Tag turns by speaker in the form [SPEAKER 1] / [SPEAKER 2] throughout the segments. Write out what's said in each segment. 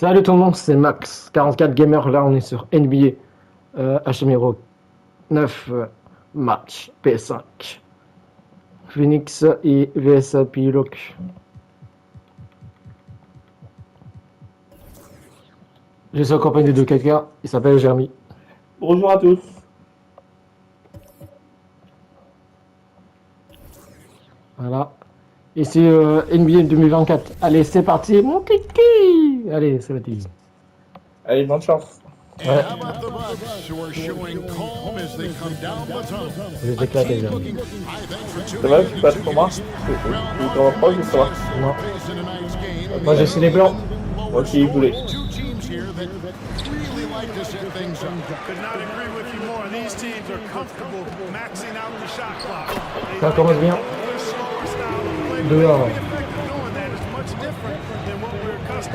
[SPEAKER 1] Salut tout le monde, c'est Max, 44 Gamer, là on est sur NBA H numéro 9, match PS5. Phoenix et VS Pilok. Je suis accompagné de quelqu'un, il s'appelle Jeremy.
[SPEAKER 2] Bonjour à tous.
[SPEAKER 1] Voilà. Ici NBA 2024. Allez, c'est parti, mon kiki. Allez, c'est parti.
[SPEAKER 2] Allez, bonne chance.
[SPEAKER 1] Ouais. Je vais t'éclater, Jeremy.
[SPEAKER 2] Ça va, tu passes pour moi? Tu te reproches ou ça va?
[SPEAKER 1] Non. Moi, je suis les blancs.
[SPEAKER 2] Moi aussi, je voulais.
[SPEAKER 1] Ça commence bien. 2-1.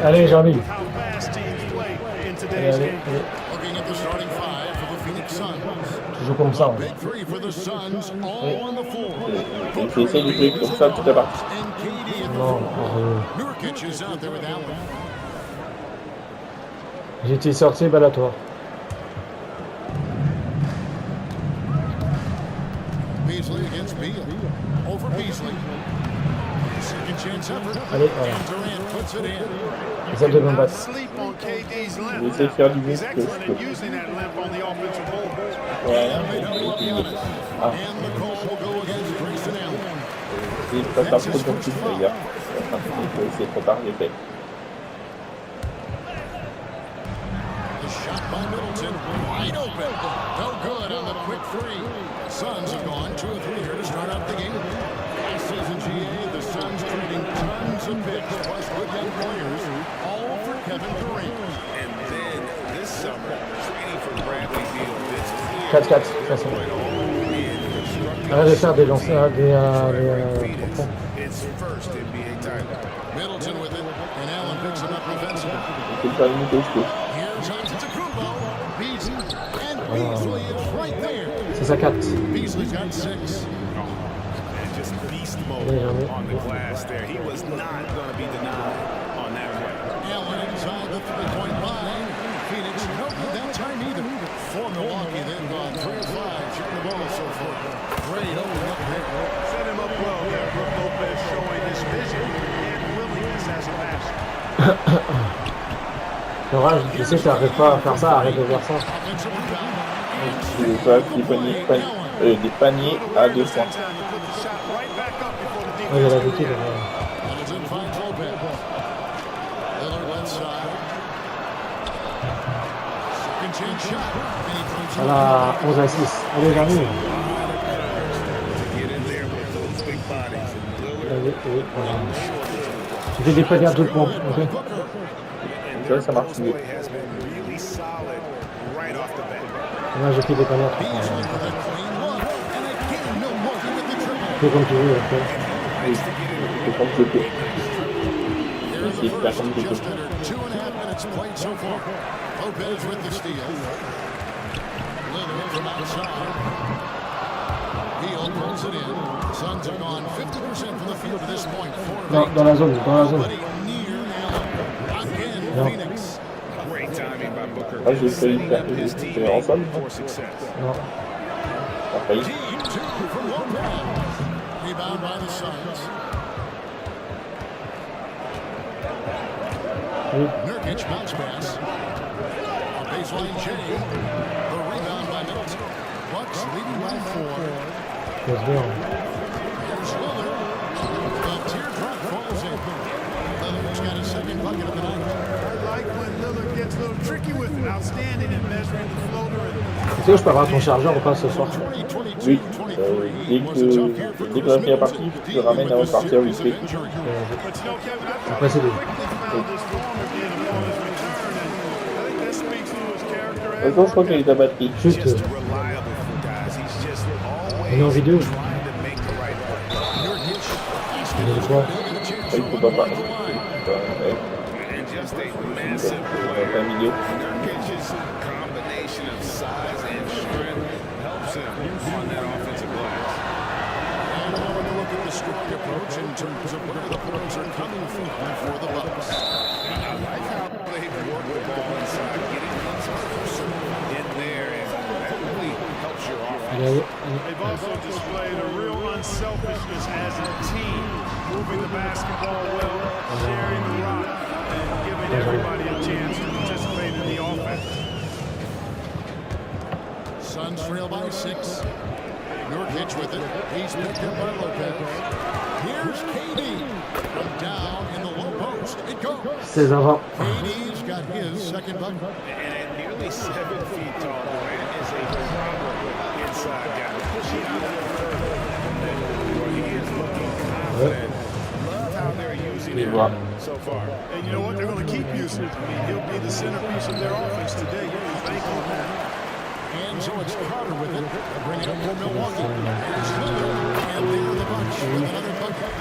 [SPEAKER 1] Allez, Jeremy. Allez. Je joue comme ça.
[SPEAKER 2] J'ai essayé de jouer comme ça toute la partie.
[SPEAKER 1] Non, j'étais sorti, balle à toi. Allez, voilà. Essaye de me battre.
[SPEAKER 2] Je vais essayer de faire du mieux que je peux. Ouais, ah. Il faut pas faire trop de plus, les gars. C'est trop tard, j'ai fait.
[SPEAKER 3] Suns have gone 2 of 3 here to start out the game. Last season, GA, the Suns trading tons of picks plus good young players, all for Kevin Durant. And then this summer, trading for Bradley Beal.
[SPEAKER 1] 4-4, façon. Arrête de faire des lancers, des profonds.
[SPEAKER 3] It's first NBA title. Middleton with it, and Allen picks him up defensively. Here's Antetokounmpo, Beasley, and Beasley is right there.
[SPEAKER 1] C'est ça 4.
[SPEAKER 3] Beasley's got 6.
[SPEAKER 4] And just beast mode on the glass there. He was not going to be denied on that play.
[SPEAKER 3] Allen inside the 3-point line. Phoenix, no good that time either. For Milwaukee, they've gone 3 of 5, shooting the ball so far. Great opening up here.
[SPEAKER 4] Set him up well there. Brook Lopez showing his vision and willingness as a passer.
[SPEAKER 1] Laurent, je sais que tu n'arrives pas à faire ça, arrête de faire ça.
[SPEAKER 2] Je veux des paniers à 2 points.
[SPEAKER 1] Ouais, j'ai l'habitude. Voilà, 11 à 6. Allez, Jeremy. Allez, voilà. Tu fais des paniers à 2 points, ok?
[SPEAKER 2] Ça marche mieux.
[SPEAKER 1] Moi, j'ai pris des paniers à 3 points. Fais comme tu veux, ok?
[SPEAKER 2] Oui, c'est comme je peux. Je vais essayer de faire comme je peux.
[SPEAKER 1] Non, dans la zone, dans la zone. Non.
[SPEAKER 2] Ah, j'ai failli faire ensemble.
[SPEAKER 1] Non.
[SPEAKER 2] T'as failli.
[SPEAKER 3] Rebound by the Suns.
[SPEAKER 1] Oui.
[SPEAKER 3] Nurkic bounce pass. On baseline J. The rebound by Middleton. Bucks leading by 4.
[SPEAKER 1] Here's
[SPEAKER 3] Lillard. The teardrop falls in. Lillard's got his second bucket of the night.
[SPEAKER 4] I like when Lillard gets a little tricky with it. Outstanding in measuring the floater.
[SPEAKER 1] Tu sais où je peux avoir ton chargeur ou pas ce soir?
[SPEAKER 2] Oui, dès que la partie, je te ramène à repartir vite fait.
[SPEAKER 1] Après, c'est deux.
[SPEAKER 2] Je crois qu'il y a ta batterie.
[SPEAKER 1] Juste une en vidéo. Il est quoi?
[SPEAKER 2] Il faut pas parler. Un milieu.
[SPEAKER 3] Strong approach in terms of where the points are coming from for the Bucks. I like how they've
[SPEAKER 4] They've also displayed a real unselfishness as a team, moving the basketball well, sharing the rock, and giving everybody a chance to participate in the offense.
[SPEAKER 3] Suns trail by 6. Nurkic with it. He's picked up by Lopez. Here's KD from down in the low post. It goes.
[SPEAKER 1] C'est avant.
[SPEAKER 3] KD's got his second bucket.
[SPEAKER 4] And at nearly 7 feet tall, Durant is a problem inside guy. Pushing out of the curve. Well, he is looking confident. Love how they're using him so far.
[SPEAKER 3] And you know what? They're going to keep using him. I mean, he'll be the centerpiece of their offense today. You can bank on that. And so it's Carter with it. Bring it up for Milwaukee. Here's Lillard. And there the bunch with another bucket.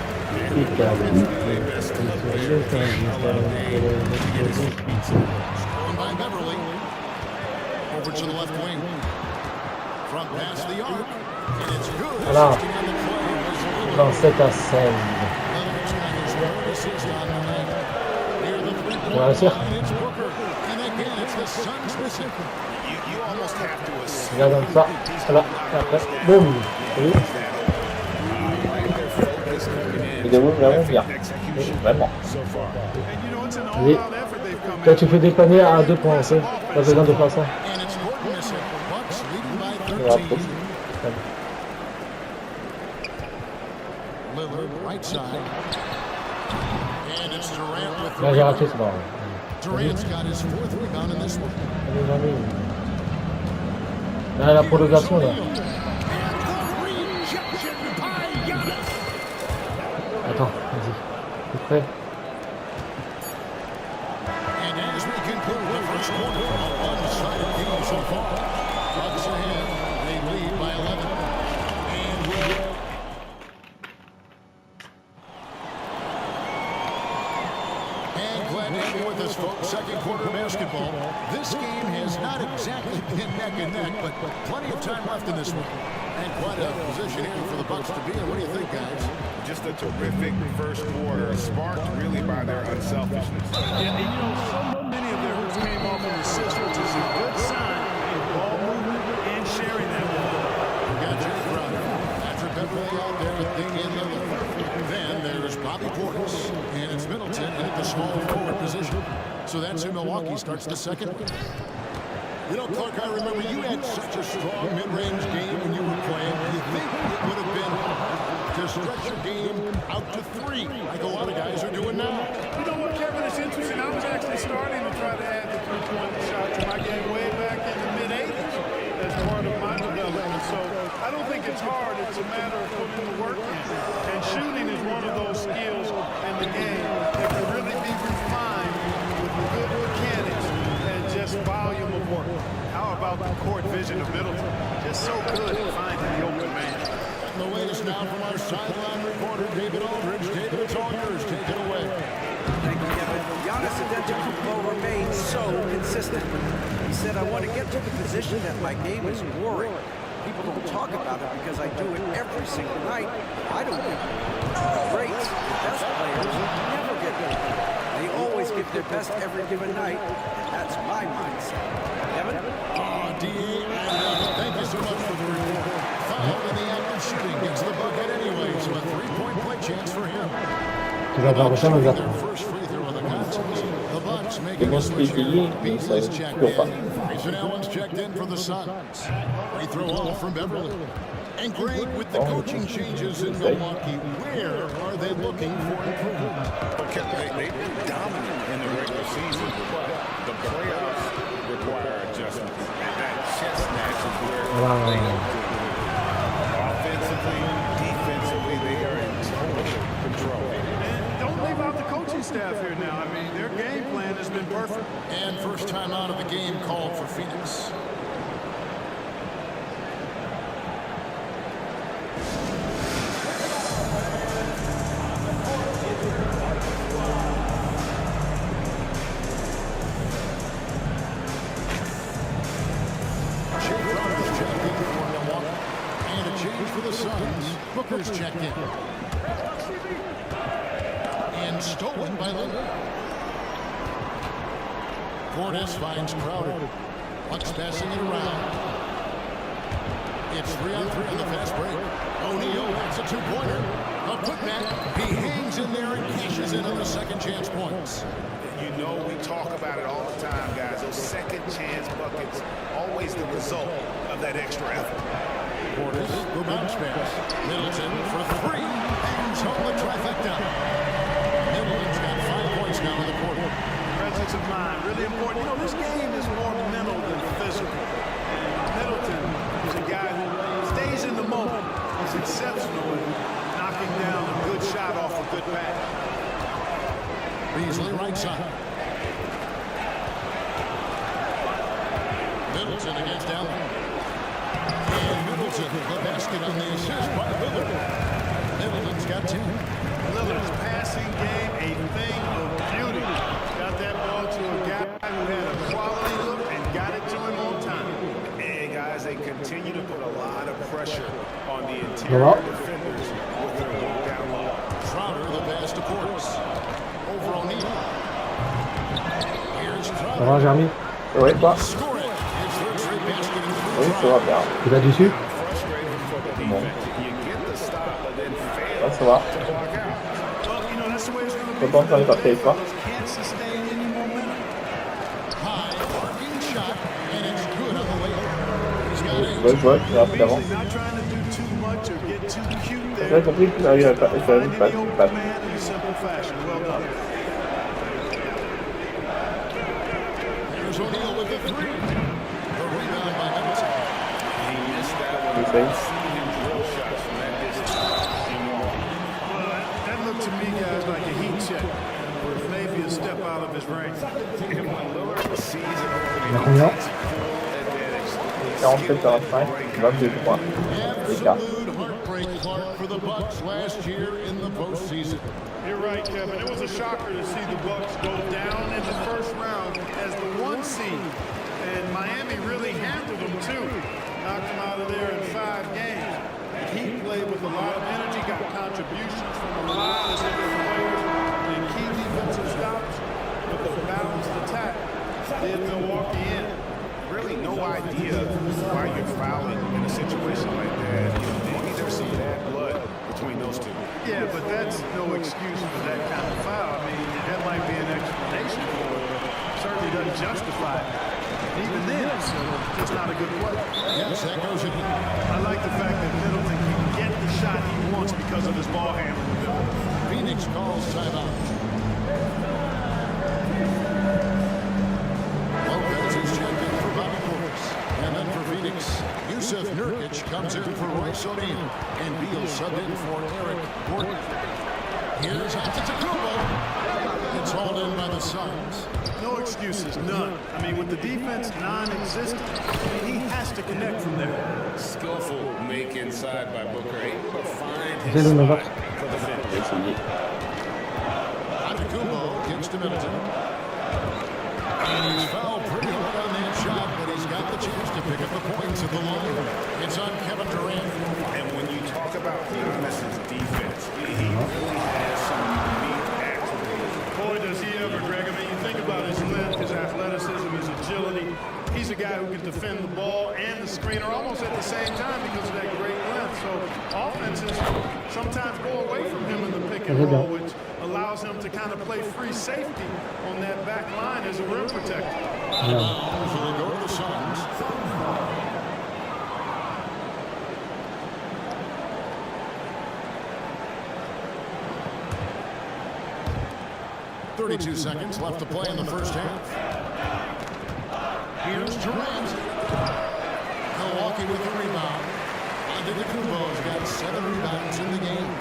[SPEAKER 3] Stolen by Beverly. Over to the left wing. Front past the arc. And it's good.
[SPEAKER 1] Voilà.
[SPEAKER 3] Assisting on the play was Lillard.
[SPEAKER 1] Dans cette scène.
[SPEAKER 3] Lillard's got his third assist on the night. Near the three-point
[SPEAKER 1] Ouais, sûr.
[SPEAKER 3] line, it's Booker. And again, it's the Suns missing.
[SPEAKER 4] You almost have to assume
[SPEAKER 1] Regarde comme ça. Voilà. Et après, boum. Oui.
[SPEAKER 2] Il déroule vraiment bien. Vraiment.
[SPEAKER 1] Oui. Quand tu fais des paniers à 2 points, c'est pas besoin de faire ça.
[SPEAKER 3] And it's Gordon missing. Bucks leading by
[SPEAKER 2] Ouais,
[SPEAKER 3] 13. Lillard, right side. And it's Durant with
[SPEAKER 1] Là,
[SPEAKER 3] the
[SPEAKER 1] j'ai raté,
[SPEAKER 3] rebound.
[SPEAKER 1] c'est bon.
[SPEAKER 3] Durant's got his 4th rebound in this one.
[SPEAKER 1] Là, la prolongation, là. Attends, vas-y. T'es prêt?
[SPEAKER 3] And as we conclude the first quarter, a one-sided game so far. Bucks ahead. They lead by 11. And we'll... And glad to have you with us, folks. Second quarter basketball. This game has not exactly been neck and neck, but plenty of time left in this one. And quite a position here for the Bucks to be in. What do you think, guys?
[SPEAKER 4] Just a terrific first quarter, sparked really by their unselfishness.
[SPEAKER 3] Yeah, and you know, so many of their hoops came off an assist, which is a good sign in ball movement and sharing that ball. We got Jay Crowder, Patrick Beverly out there with Damian Lillard. Then there's Bobby Portis, and it's Middleton in at the small forward position. So that's who Milwaukee starts the second. You know, Clark, I remember you had such a strong mid-range game when you were playing. You think it would have been to stretch your game out to 3, like a lot of guys are doing now?
[SPEAKER 5] You know what, Kevin, it's interesting. I was actually starting to try to add the three-point shot to my game way back in the mid-'80s as part of my development. So I don't think it's hard. It's a matter of putting the work in. And shooting is one of those skills in the game that can really be refined with good mechanics and just volume of work. How about the court vision of Middleton? Just so good at finding the open man.
[SPEAKER 3] The latest now from our sideline reporter, David Aldridge. David, it's all yours. Take it away.
[SPEAKER 6] Thank you, Kevin. Giannis Antetokounmpo remains so consistent. He said, I want to get to the position that my game is boring. People don't talk about it because I do it every single night. I don't get it. The greats, the best players, never get it. They always give their best every given night, and that's my mindset. Kevin?
[SPEAKER 3] D.A. Thank you so much for the report. Foul in the act of shooting. Gets the bucket anyway, so a 3-point play chance for him.
[SPEAKER 1] Tu vas voir ça,
[SPEAKER 3] Their first free throw of the contest. The Bucks making a switch. Beasley's checked in. Grayson Allen's checked in for the Suns. Free throw off from Beverly. And Greg, with the coaching changes in Milwaukee, where are they looking for improvement?
[SPEAKER 4] They've been dominant in the regular season, but the playoffs require adjustments. That chest snatch is where they go. Offensively, defensively, they are in total control.
[SPEAKER 5] And don't leave out the coaching staff here now. I mean, their game plan has been perfect.
[SPEAKER 3] And first time out of the game called for Phoenix. For the Suns, Booker's checked in. And stolen by Lillard. Portis finds Crowder. Bucks passing it around. It's 3-on-3 on the fast break. O'Neal hits a two-pointer. A putback. He hangs in there and cashes in on the second chance points.
[SPEAKER 4] You know, we talk about it all the time, guys. Those second chance buckets, always the result of that extra effort.
[SPEAKER 3] Portis, the bounce pass. Middleton for three. Hangs home the trifecta. Middleton's got 5 points now in the quarter.
[SPEAKER 5] Presence of mind, really important. You know, this game is more mental than physical. And Middleton is a guy who stays in the moment. He's exceptional at knocking down a good shot off a good pass.
[SPEAKER 3] Beasley right side. Middleton against Allen. And Middleton, the basket on the assist by Lillard. Middleton's got 10.
[SPEAKER 5] Lillard's passing game, a thing of beauty. Got that ball to a guy who had a quality look and got it to him on time.
[SPEAKER 4] And guys, they continue to put a lot of pressure on the interior defenders with their walk down low.
[SPEAKER 3] Crowder, the pass to Portis. Over O'Neal. Here's
[SPEAKER 1] Ça
[SPEAKER 3] Crowder.
[SPEAKER 1] va, Jeremy?
[SPEAKER 2] Ouais, toi.
[SPEAKER 3] Score it. His third straight basket in the
[SPEAKER 2] Oui, ça va bien.
[SPEAKER 1] Tu vas dessus?
[SPEAKER 4] Frustrating for the defense. You get the stop, but then fail
[SPEAKER 2] Ouais, ça va.
[SPEAKER 4] to block out.
[SPEAKER 5] Well, you know, that's the way it's going to be.
[SPEAKER 2] Content de faire les parties avec toi.
[SPEAKER 5] Can't sustain any momentum.
[SPEAKER 3] high arcing shot, and it's good on the way up. He's got
[SPEAKER 2] Je
[SPEAKER 3] 8.
[SPEAKER 2] vois, d'avant.
[SPEAKER 5] Not trying to do too much or get too cute there.
[SPEAKER 2] J'avais compris que tu n'arrivais pas.
[SPEAKER 5] Finding the open man in a simple fashion. Well done.
[SPEAKER 3] There's O'Neal with the 3. The rebound by Middleton.
[SPEAKER 4] He missed that one.
[SPEAKER 2] Okay.
[SPEAKER 4] I've seen him drill shots from that distance in Milwaukee.
[SPEAKER 5] Well, that looked to me, guys, like a heat check. Or maybe a step out of his range.
[SPEAKER 4] And when Lillard sees an
[SPEAKER 1] Il y a
[SPEAKER 4] opening,
[SPEAKER 1] combien?
[SPEAKER 4] advantage.
[SPEAKER 2] 47-45, 22 points. L'écart.
[SPEAKER 3] Absolute heartbreak, Clark, for the Bucks last year in the postseason.
[SPEAKER 5] You're right, Kevin. It was a shocker to see the Bucks go down in the first round as the 1 seed. And Miami really handled them, too. Knocked them out of there in 5 games. He played with a lot of energy, got contributions from a lot of different players, and key defensive stops with a balanced attack. Did Milwaukee in.
[SPEAKER 4] Really no idea why you're fouling in a situation like that. You know, maybe there's some bad blood between those two.
[SPEAKER 5] Yeah, but that's no excuse for that kind of foul. I mean, that might be an explanation for it, but certainly doesn't justify it. Even then, it's just not a good play.
[SPEAKER 3] Yes, that goes in.
[SPEAKER 5] I like the fact that Middleton can get the shot he wants because of his ball handling ability.
[SPEAKER 3] Phoenix calls timeout. Lopez is checked in for Bobby Portis. And then for Phoenix, Yusuf Nurkic comes in for Royce O'Neal. And Beal subbed in for Eric Gordon. Here's Antetokounmpo. It's hauled in by the Suns.
[SPEAKER 5] No excuses, none. I mean, with the defense non-existent, he has to connect from there.
[SPEAKER 4] Skillful make inside by Booker, able to find his
[SPEAKER 1] Zéro neuf.
[SPEAKER 4] spot for the finish.
[SPEAKER 2] J'ai essayé.
[SPEAKER 3] Antetokounmpo kicks to Middleton. And he's fouled pretty hard on that shot, but he's got the chance to pick up the points at the line. It's on Kevin Durant.
[SPEAKER 4] And when you talk about Giannis's defense, he really has some unique attributes.
[SPEAKER 5] Boy, does he ever, Greg. I mean, you think about his length, his athleticism, his agility. He's a guy who can defend the ball and the screener almost at the same time because of that great length. So offenses sometimes go away from him in the pick and roll, which allows him to kind of play free safety on that back line as a rim protector.
[SPEAKER 3] So they go to the Suns. .32 seconds left to play in the first half. Here's Durant. Milwaukee with the rebound. Antetokounmpo's got 7 rebounds in the game.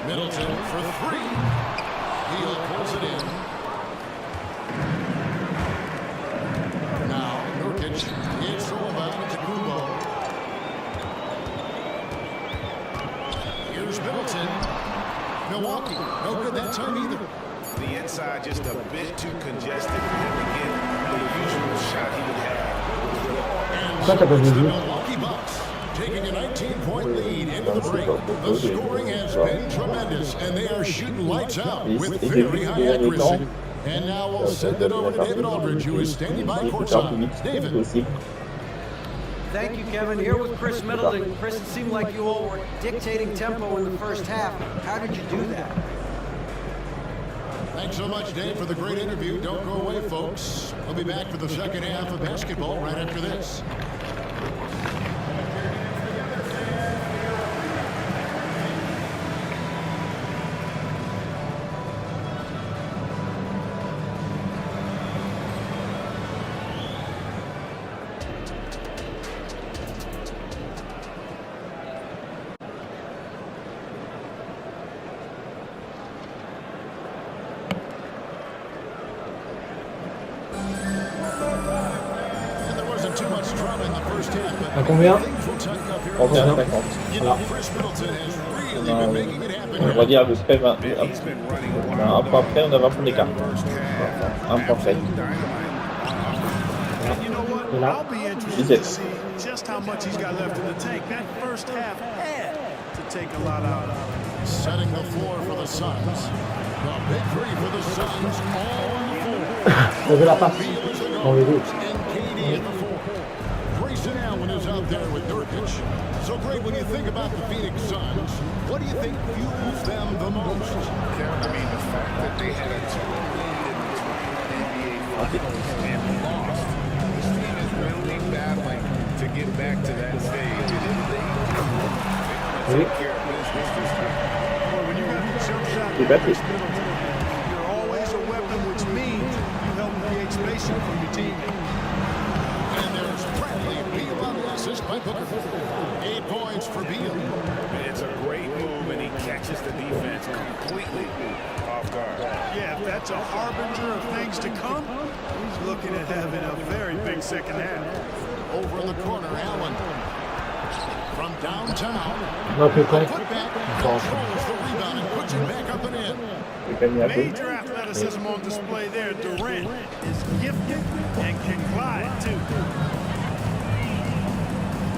[SPEAKER 3] Middleton for 3. Beal pulls it in. Now Nurkic hits all about Antetokounmpo. Here's Middleton. Milwaukee, no good that time either.
[SPEAKER 4] The inside just a bit too congested for him to get the usual shot he would have.
[SPEAKER 1] Ça, t'as pas
[SPEAKER 3] The
[SPEAKER 1] vu.
[SPEAKER 3] Milwaukee Bucks taking a 19-point lead into the break. The scoring has been tremendous, and they are shooting lights out with very high accuracy. And now we'll send it over to David Aldridge, who is standing by courtside. David.
[SPEAKER 6] Thank you, Kevin. Here with Chris Middleton. Chris, it seemed like you all were dictating tempo in the first half. How did you do that?
[SPEAKER 3] Thanks so much, Dave, for the great interview. Don't go away, folks. We'll be back for the second half of basketball right after this.
[SPEAKER 1] À combien?
[SPEAKER 2] 31, 50.
[SPEAKER 1] Voilà.
[SPEAKER 2] On va dire le près 20. Un point près, on a 20 points d'écart. Un point près.
[SPEAKER 1] Et là,
[SPEAKER 5] I'll be interested to
[SPEAKER 2] 17.
[SPEAKER 5] see just how much he's got left in the tank. That first half had to take a lot out of it.
[SPEAKER 3] Setting the floor for the Suns. The big three for the Suns. All on the floor.
[SPEAKER 1] on veut la passe. On veut deux.
[SPEAKER 3] And Katie at the four. Grayson Allen is out there with Nurkic. So great when you think about the Phoenix Suns. What do you think fuels them the most?
[SPEAKER 4] Kevin, I mean, the fact that they had a 2 lead in the NBA Finals and lost. This team is really battling to get back to that stage. And if they take care of business this time.
[SPEAKER 5] Boy, when you got the jump shot,
[SPEAKER 2] You bet it.
[SPEAKER 5] you're always a weapon, which means you help create spacing for your team.
[SPEAKER 3] And there's Bradley Beal on the assist by Booker. 8 points for Beal.
[SPEAKER 4] It's a great move, and he catches the defense completely off guard.
[SPEAKER 5] Yeah, if that's a harbinger of things to come, he's looking at having a very big second half.
[SPEAKER 3] Over in the corner, Allen. From downtown.
[SPEAKER 1] Non, plus près.
[SPEAKER 3] Put back. Controls the rebound and puts it back up and in.
[SPEAKER 2] J'ai gagné un peu.
[SPEAKER 5] Major athleticism on display there. Durant is gifted and can glide, too.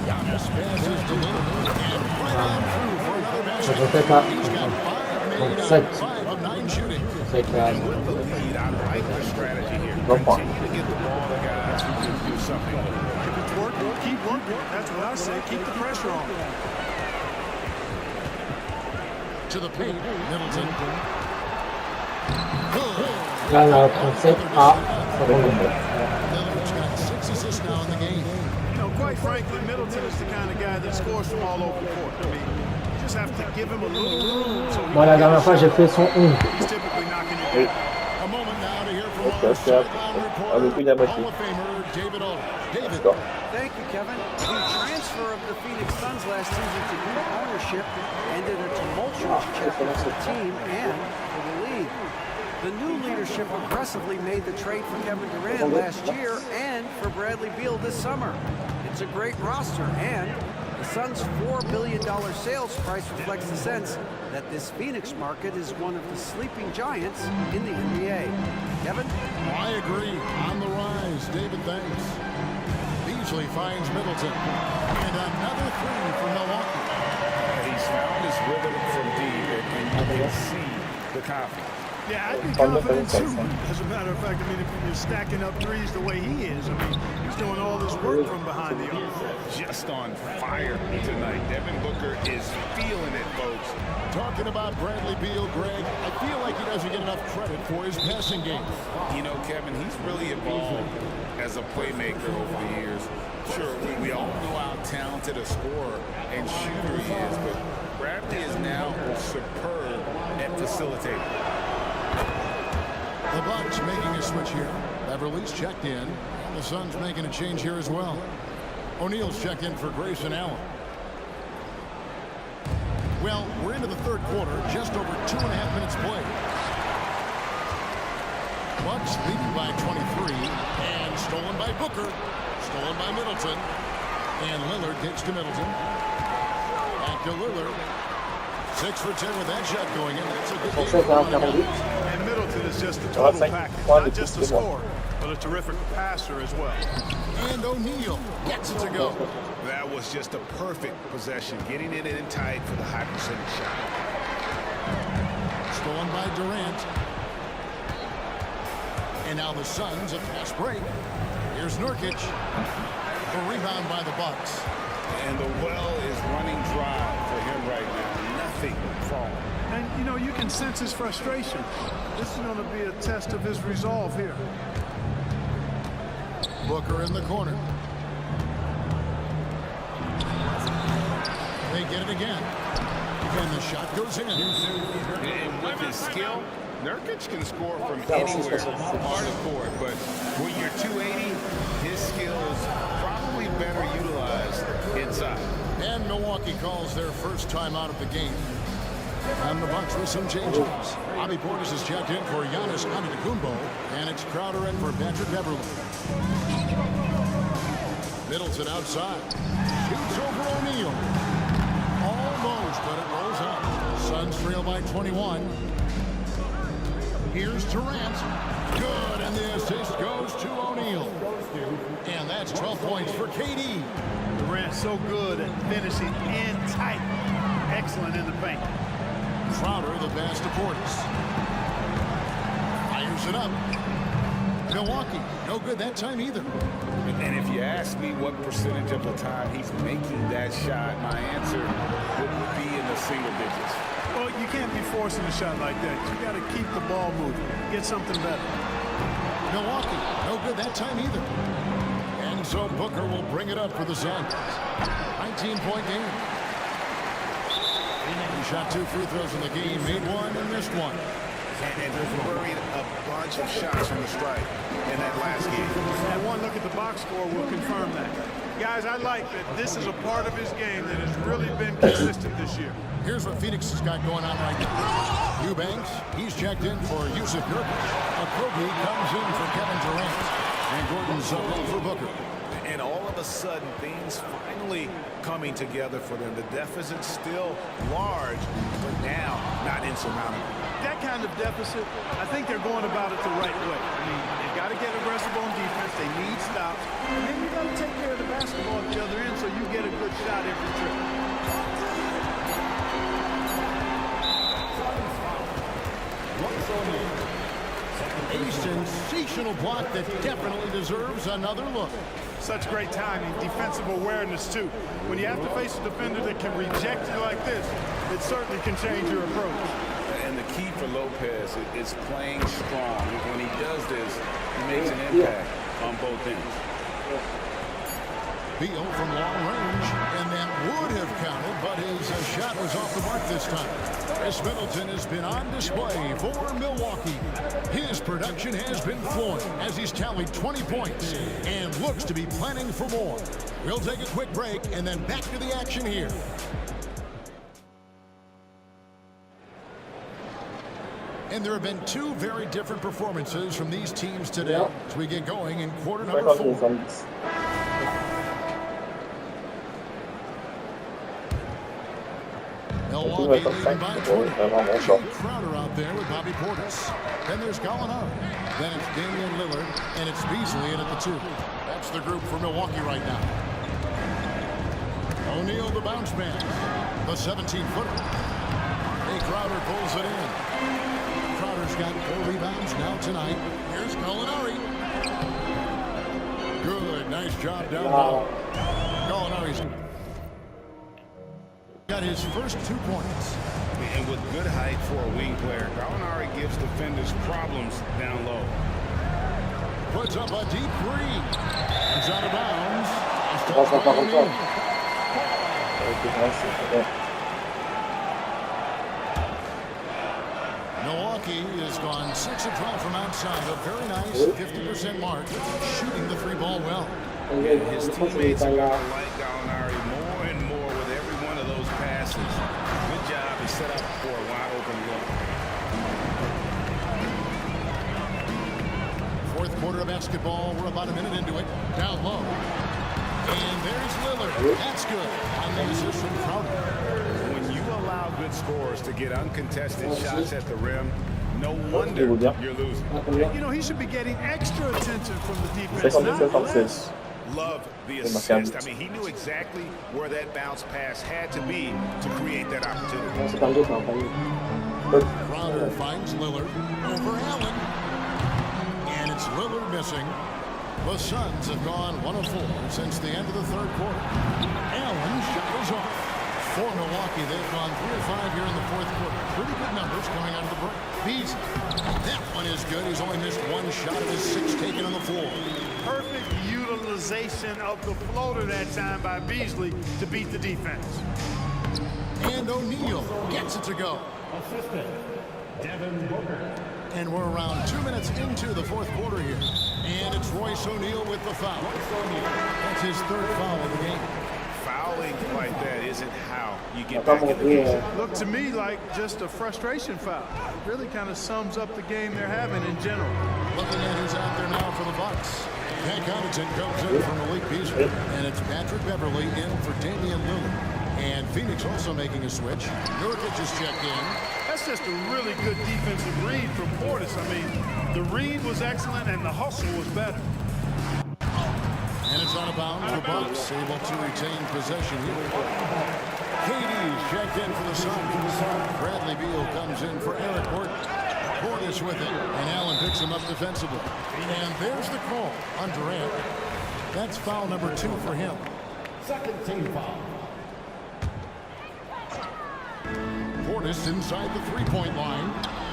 [SPEAKER 3] Giannis passes to Lillard. And right on through for another
[SPEAKER 1] Ça
[SPEAKER 3] basket.
[SPEAKER 1] peut être à
[SPEAKER 3] He's got 5 made
[SPEAKER 1] 7.
[SPEAKER 3] out, 5 of 9 shooting.
[SPEAKER 1] C'est clair.
[SPEAKER 4] With the lead, I like the strategy here.
[SPEAKER 2] No problem.
[SPEAKER 4] Continue to get the ball to guys who can do something with it.
[SPEAKER 5] If it's working, keep working. That's what I say. Keep the pressure on.
[SPEAKER 3] To the paint. Middleton.
[SPEAKER 1] Là, on a 37 à 52.
[SPEAKER 3] Lillard's got 6 assists now in the game.
[SPEAKER 5] You know, quite frankly, Middleton is the kind of guy that scores from all over the court. I mean, you just have to give him a little room. So
[SPEAKER 1] Moi, la dernière fois, j'ai fait son 11.
[SPEAKER 5] he's typically knocking it down.
[SPEAKER 3] A moment now to hear from
[SPEAKER 2] Okay,
[SPEAKER 3] our
[SPEAKER 2] c'est
[SPEAKER 3] sideline
[SPEAKER 2] un peu plus de la
[SPEAKER 3] reporter,
[SPEAKER 2] moitié.
[SPEAKER 3] Hall of Famer David Alden. David.
[SPEAKER 2] D'accord.
[SPEAKER 6] Thank you, Kevin. The transfer of the Phoenix Suns last season to new ownership ended a tumultuous chapter for the team and for the league. The new leadership aggressively made the trade for Kevin Durant last year and for Bradley Beal this summer. It's a great roster, and the Suns' $4 billion sales price reflects the sense that this Phoenix market is one of the sleeping giants in the NBA. Kevin?
[SPEAKER 3] I agree. On the rise. David, thanks. Beasley finds Middleton. And another three for Milwaukee.
[SPEAKER 4] He's found his rhythm from deep, and you can see the confidence.
[SPEAKER 5] Yeah, I'd be confident too. As a matter of fact, I mean, if you're stacking up threes the way he is, I mean, he's doing all this work from behind the arc.
[SPEAKER 4] Just on fire tonight. Devin Booker is feeling it, folks.
[SPEAKER 3] Talking about Bradley Beal, Greg, I feel like he doesn't get enough credit for his passing game.
[SPEAKER 4] You know, Kevin, he's really evolved as a playmaker over the years. Sure, we all know how talented a scorer and shooter he is, but Bradley is now superb at facilitating.
[SPEAKER 3] The Bucks making a switch here. Beverly's checked in. And the Suns making a change here as well. O'Neal's checked in for Grayson Allen. Well, we're into the third quarter, just over 2.5 minutes played. Bucks leading by 23, and stolen by Booker, stolen by Middleton, and Lillard gets to Middleton. Back to Lillard. 6 for 10 with that shot going in. That's a good game.
[SPEAKER 5] And Middleton is just a total package, not just a scorer, but a terrific passer as well.
[SPEAKER 3] And O'Neal gets it to go.
[SPEAKER 4] That was just a perfect possession, getting it in tight for the high percentage shot.
[SPEAKER 3] Stolen by Durant. And now the Suns, a fast break. Here's Nurkic. The rebound by the Bucks.
[SPEAKER 4] And the well is running dry for him right now. Nothing falling.
[SPEAKER 5] And, you know, you can sense his frustration. This is going to be a test of his resolve here.
[SPEAKER 3] Booker in the corner. They get it again. And the shot goes in.
[SPEAKER 4] And with his skill, Nurkic can score from anywhere, hard court. But when you're 280, his skills probably better utilized inside.
[SPEAKER 3] And Milwaukee calls their first time out of the game. And the Bucks with some changes. Bobby Portis is checked in for Giannis Antetokounmpo, and it's Crowder in for Patrick Beverley. Middleton outside. Shoots over O'Neal. Almost, but it rolls out. Suns trail by 21. Here's Durant. Good, and the assist goes to O'Neal. And that's 12 points for KD.
[SPEAKER 5] Durant so good at finishing in tight. Excellent in the paint.
[SPEAKER 3] Crowder, the pass to Portis. Fires it up. Milwaukee, no good that time either.
[SPEAKER 4] And if you ask me what percentage of the time he's making that shot, my answer would be in the single digits.
[SPEAKER 5] Well, you can't be forcing a shot like that. You got to keep the ball moving. Get something better.
[SPEAKER 3] Milwaukee, no good that time either. And so Booker will bring it up for the Suns. 19-point game. He shot 2 free throws in the game, made one and missed one.
[SPEAKER 4] And buried a bunch of shots from the strike in that last game.
[SPEAKER 5] And one look at the box score will confirm that. Guys, I like that this is a part of his game that has really been consistent this year.
[SPEAKER 3] Here's what Phoenix has got going on right now. Eubanks, he's checked in for Yusuf Nurkic. Okogie comes in for Kevin Durant. And Gordon's up for Booker.
[SPEAKER 4] And all of a sudden, things finally coming together for them. The deficit's still large, but now not insurmountable.
[SPEAKER 5] That kind of deficit, I think they're going about it the right way. I mean, they've got to get aggressive on defense. They need stops. And then you got to take care of the basketball at the other end so you get a good shot every trip.
[SPEAKER 3] A sensational block that definitely deserves another look.
[SPEAKER 5] Such great timing, defensive awareness, too. When you have to face a defender that can reject you like this, it certainly can change your approach.
[SPEAKER 4] And the key for Lopez is playing strong. When he does this, he makes an impact on both ends.
[SPEAKER 3] Beal from long range, and that would have counted, but his shot was off the mark this time. Chris Middleton has been on display for Milwaukee. His production has been flowing as he's tallied 20 points and looks to be planning for more. We'll take a quick break and then back to the action here. And there have been two very different performances from these teams today as we get going in quarter number 4. Milwaukee leading by 20. Crowder out there with Bobby Portis. Then there's Gallinari. Then it's Damian Lillard, and it's Beasley in at the 2. That's the group for Milwaukee right now. O'Neal, the bounce man. The 17-footer. Hey, Crowder pulls it in. Crowder's got 4 rebounds now tonight. Here's Gallinari. Good, nice job down low. Gallinari's got his first 2 points.
[SPEAKER 4] And with good height for a wing player, Gallinari gives defenders problems down low.
[SPEAKER 3] Puts up a deep 3. He's out of bounds. Milwaukee has gone 6 of 12 from outside. A very nice 50% mark. Shooting the 3 ball well.
[SPEAKER 4] And his teammates are going to like Gallinari more and more with every one of those passes. Good job. He set up for a wide open look.
[SPEAKER 3] Fourth quarter of basketball. We're about a minute into it. Down low. And there's Lillard. That's good. On the assist from Crowder.
[SPEAKER 4] When you allow good scorers to get uncontested shots at the rim, no wonder you're losing.
[SPEAKER 5] You know, he should be getting extra attention from the defense, not less.
[SPEAKER 4] Love the assist. I mean, he knew exactly where that bounce pass had to be to create that opportunity.
[SPEAKER 3] Crowder finds Lillard over Allen. And it's Lillard missing. The Suns have gone 1 of 4 since the end of the third quarter. Allen shot is off. For Milwaukee, they've gone 3 of 5 here in the fourth quarter. Pretty good numbers coming out of the break. Beasley, that one is good. He's only missed 1 shot of his 6 taken on the floor.
[SPEAKER 5] Perfect utilization of the floater that time by Beasley to beat the defense.
[SPEAKER 3] And O'Neal gets it to go. And we're around 2 minutes into the fourth quarter here. And it's Royce O'Neal with the foul. That's his 3rd foul of the game.
[SPEAKER 4] Fouling like that isn't how you get back in the game.
[SPEAKER 5] Looked to me like just a frustration foul. It really kind of sums up the game they're having in general.
[SPEAKER 3] Looking at who's out there now for the Bucks. Pat Connaughton comes in for Malik Beasley. And it's Patrick Beverly in for Damian Lillard. And Phoenix also making a switch. Nurkic is checked in.
[SPEAKER 5] That's just a really good defensive read from Portis. I mean, the read was excellent and the hustle was better.
[SPEAKER 3] And it's out of bounds. The Bucks able to retain possession here. KD's checked in for the Suns. Bradley Beal comes in for Eric Gordon. Portis with it, and Allen picks him up defensively. And there's the call on Durant. That's foul number 2 for him.
[SPEAKER 7] Second team foul.
[SPEAKER 3] Portis inside the three-point line.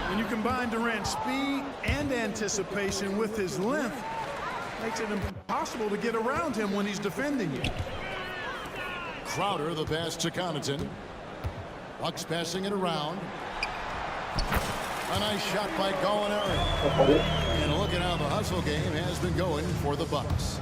[SPEAKER 5] When you combine Durant's speed and anticipation with his length, makes it impossible to get around him when he's defending you.
[SPEAKER 3] Crowder, the pass to Connaughton. Bucks passing it around. A nice shot by Gallinari. And look at how the hustle game has been going for the Bucks.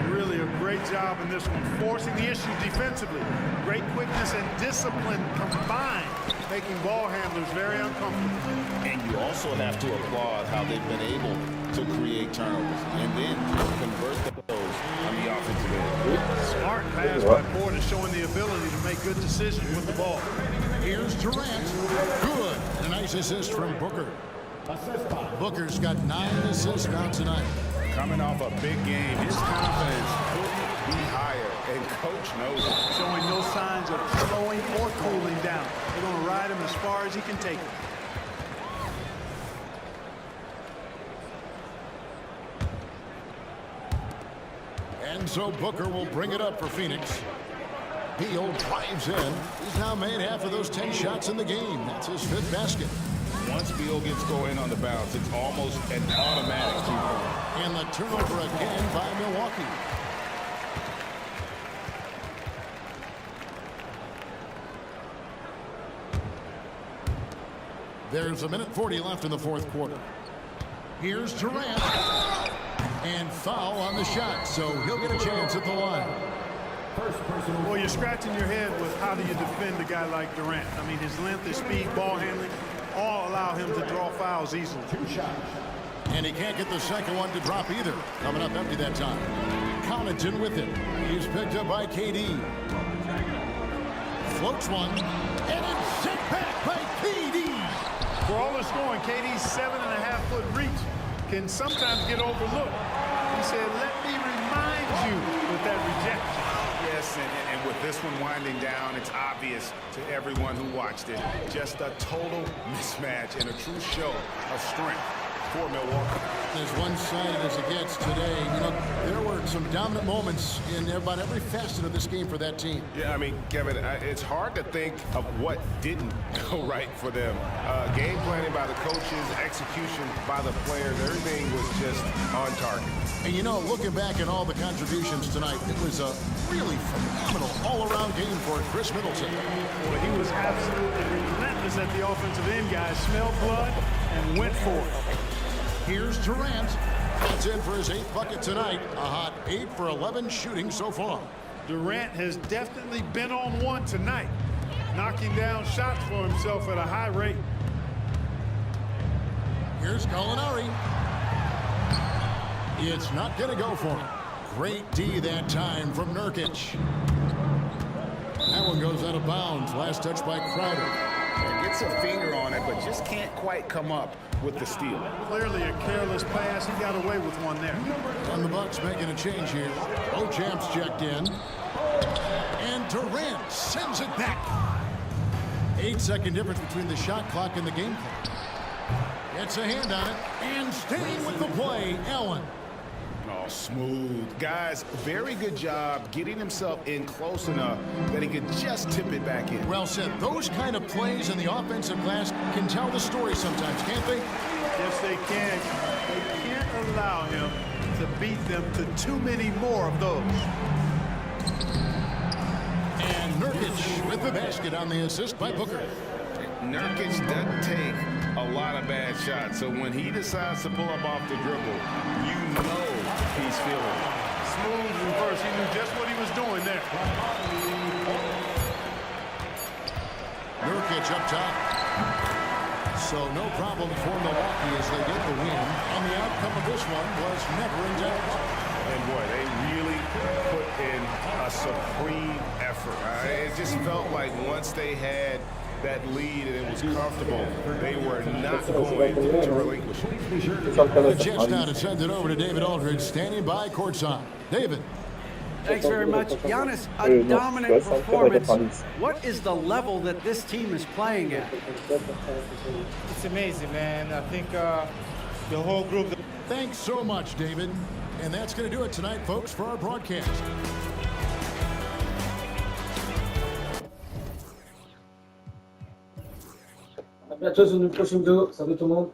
[SPEAKER 5] Really a great job in this one, forcing the issue defensively. Great quickness and discipline combined, making ball handlers very uncomfortable.
[SPEAKER 8] And you also have to applaud how they've been able to create turnovers and then convert those on the offensive end.
[SPEAKER 5] Smart pass by Portis, showing the ability to make good decisions with the ball.
[SPEAKER 3] Here's Durant. Good. And a nice assist from Booker. Booker's got 9 assists now tonight.
[SPEAKER 4] Coming off a big game, his confidence couldn't be higher, and coach knows it.
[SPEAKER 5] Showing no signs of slowing or cooling down. They're going to ride him as far as he can take it.
[SPEAKER 3] And so Booker will bring it up for Phoenix. Beal drives in. He's now made half of those 10 shots in the game. That's his 5th basket.
[SPEAKER 8] Once Beal gets going on the bounce, it's almost an automatic 2-point.
[SPEAKER 3] And the turnover again by Milwaukee. There's 1:40 left in the fourth quarter. Here's Durant. And foul on the shot, so he'll get a chance at the line.
[SPEAKER 5] Well, you're scratching your head with how do you defend a guy like Durant. I mean, his length, his speed, ball handling, all allow him to draw fouls easily.
[SPEAKER 7] 2 shots.
[SPEAKER 3] And he can't get the second one to drop either. Coming up empty that time. Connaughton with it. He's picked up by KD. Floats one. And it's sent back by KD.
[SPEAKER 5] For all the scoring, KD's 7.5-foot reach can sometimes get overlooked. He said, let me remind you with that rejection.
[SPEAKER 4] Yes, and with this one winding down, it's obvious to everyone who watched it. Just a total mismatch and a true show of strength for Milwaukee.
[SPEAKER 3] As one-sided as it gets today, you know, there were some dominant moments in about every facet of this game for that team.
[SPEAKER 4] Yeah, I mean, Kevin, it's hard to think of what didn't go right for them. Game planning by the coaches, execution by the players, everything was just on target.
[SPEAKER 3] And you know, looking back at all the contributions tonight, it was a really phenomenal all-around game for Chris Middleton.
[SPEAKER 5] Well, he was absolutely relentless at the offensive end, guys. Smelled blood and went for it.
[SPEAKER 3] Here's Durant. That's in for his 8th bucket tonight. A hot 8 for 11 shooting so far.
[SPEAKER 5] Durant has definitely been on one tonight, knocking down shots for himself at a high rate.
[SPEAKER 3] Here's Gallinari. It's not going to go for him. Great D that time from Nurkic. That one goes out of bounds. Last touch by Crowder.
[SPEAKER 8] Gets a finger on it, but just can't quite come up with the steal.
[SPEAKER 5] Clearly a careless pass. He got away with one there.
[SPEAKER 3] And the Bucks making a change here. Ochamp's checked in. And Durant sends it back. 8-second difference between the shot clock and the game clock. Gets a hand on it. And staying with the play, Allen.
[SPEAKER 4] Oh, Smooth. Guys, very good job getting himself in close enough that he could just tip it back in.
[SPEAKER 3] Well said. Those kind of plays in the offensive glass can tell the story sometimes, can't they?
[SPEAKER 5] Yes, they can. They can't allow him to beat them to too many more of those.
[SPEAKER 3] And Nurkic with the basket on the assist by Booker.
[SPEAKER 4] Nurkic doesn't take a lot of bad shots, so when he decides to pull up off the dribble, you know he's feeling it.
[SPEAKER 5] Smooth reverse. He knew just what he was doing there.
[SPEAKER 3] Nurkic up top. So no problem for Milwaukee as they get the win. And the outcome of this one was never in doubt.
[SPEAKER 4] And boy, they really put in a supreme effort. It just felt like once they had that lead and it was comfortable, they were not going to relinquish it.
[SPEAKER 3] The Jets now to send it over to David Aldridge, standing by courtside. David.
[SPEAKER 6] Thanks very much. Giannis, a dominant performance. What is the level that this team is playing at?
[SPEAKER 9] It's amazing, man. I think the whole group.
[SPEAKER 3] Thanks so much, David. And that's going to do it tonight, folks, for our broadcast.
[SPEAKER 1] À bientôt sur une prochaine vidéo. Salut tout le monde.